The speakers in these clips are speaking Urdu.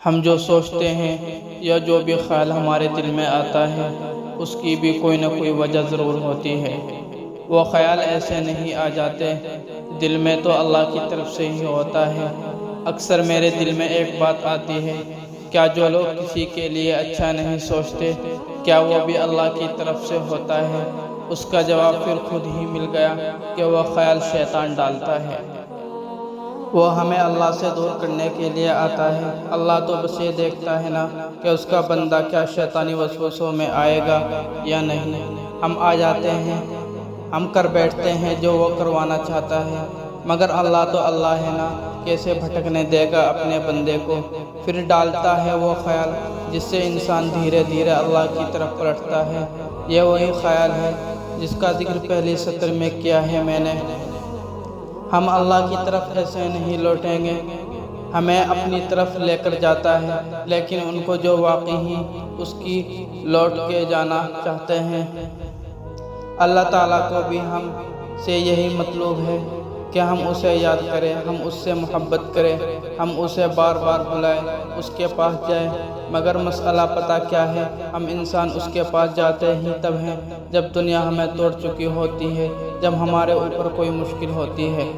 ہم جو سوچتے ہیں یا جو بھی خیال ہمارے دل میں آتا ہے اس کی بھی کوئی نہ کوئی وجہ ضرور ہوتی ہے۔ وہ خیال ایسے نہیں آ جاتے، دل میں تو اللہ کی طرف سے ہی ہوتا ہے۔ اکثر میرے دل میں ایک بات آتی ہے، کیا جو لوگ کسی کے لیے اچھا نہیں سوچتے کیا وہ بھی اللہ کی طرف سے ہوتا ہے؟ اس کا جواب پھر خود ہی مل گیا کہ وہ خیال شیطان ڈالتا ہے۔ وہ ہمیں اللہ سے دور کرنے کے لیے آتا ہے۔ اللہ تو بس یہ دیکھتا ہے نا کہ اس کا بندہ کیا شیطانی وسوسوں میں آئے گا یا نہیں۔ ہم آ جاتے ہیں، ہم کر بیٹھتے ہیں جو وہ کروانا چاہتا ہے، مگر اللہ تو اللہ ہے نا، کیسے بھٹکنے دے گا اپنے بندے کو۔ پھر ڈالتا ہے وہ خیال جس سے انسان دھیرے دھیرے اللہ کی طرف پلٹتا ہے۔ یہ وہی خیال ہے جس کا ذکر پہلی سطر میں کیا ہے میں نے۔ ہم اللہ کی طرف ایسے نہیں لوٹیں گے، ہمیں اپنی طرف لے کر جاتا ہے، لیکن ان کو جو واقعی اس کی لوٹ کے جانا چاہتے ہیں۔ اللہ تعالیٰ کو بھی ہم سے یہی مطلوب ہے کہ ہم اسے یاد کریں، ہم اس سے محبت کریں، ہم اسے بار بار بلائیں، اس کے پاس جائیں۔ مگر مسئلہ پتہ کیا ہے؟ ہم انسان اس کے پاس جاتے ہی تب ہیں جب دنیا ہمیں توڑ چکی ہوتی ہے، جب ہمارے اوپر کوئی مشکل ہوتی ہے۔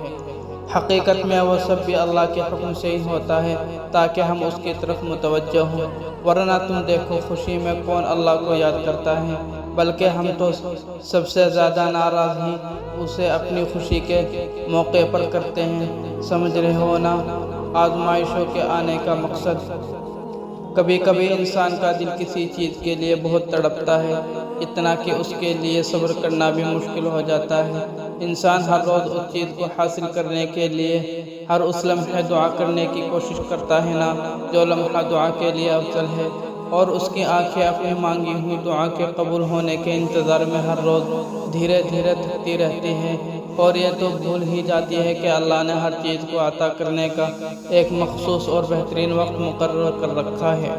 حقیقت میں وہ سب بھی اللہ کے حکم سے ہی ہوتا ہے تاکہ ہم اس کی طرف متوجہ ہوں، ورنہ تم دیکھو خوشی میں کون اللہ کو یاد کرتا ہے، بلکہ ہم تو سب سے زیادہ ناراض ہی اسے اپنی خوشی کے موقع پر کرتے ہیں۔ سمجھ رہے ہو نا آزمائشوں کے آنے کا مقصد؟ کبھی کبھی انسان کا دل کسی چیز کے لیے بہت تڑپتا ہے، اتنا کہ اس کے لیے صبر کرنا بھی مشکل ہو جاتا ہے۔ انسان ہر روز اس چیز کو حاصل کرنے کے لیے ہر اس لمحے دعا کرنے کی کوشش کرتا ہے نا، جو لمحہ دعا کے لیے افضل ہے، اور اس کی آنکھیں اپنی مانگی ہوئی دعا کے قبول ہونے کے انتظار میں ہر روز دھیرے دھیرے تھکتی رہتی ہے، اور یہ تو بھول ہی جاتی ہے کہ اللہ نے ہر چیز کو عطا کرنے کا ایک مخصوص اور بہترین وقت مقرر کر رکھا ہے۔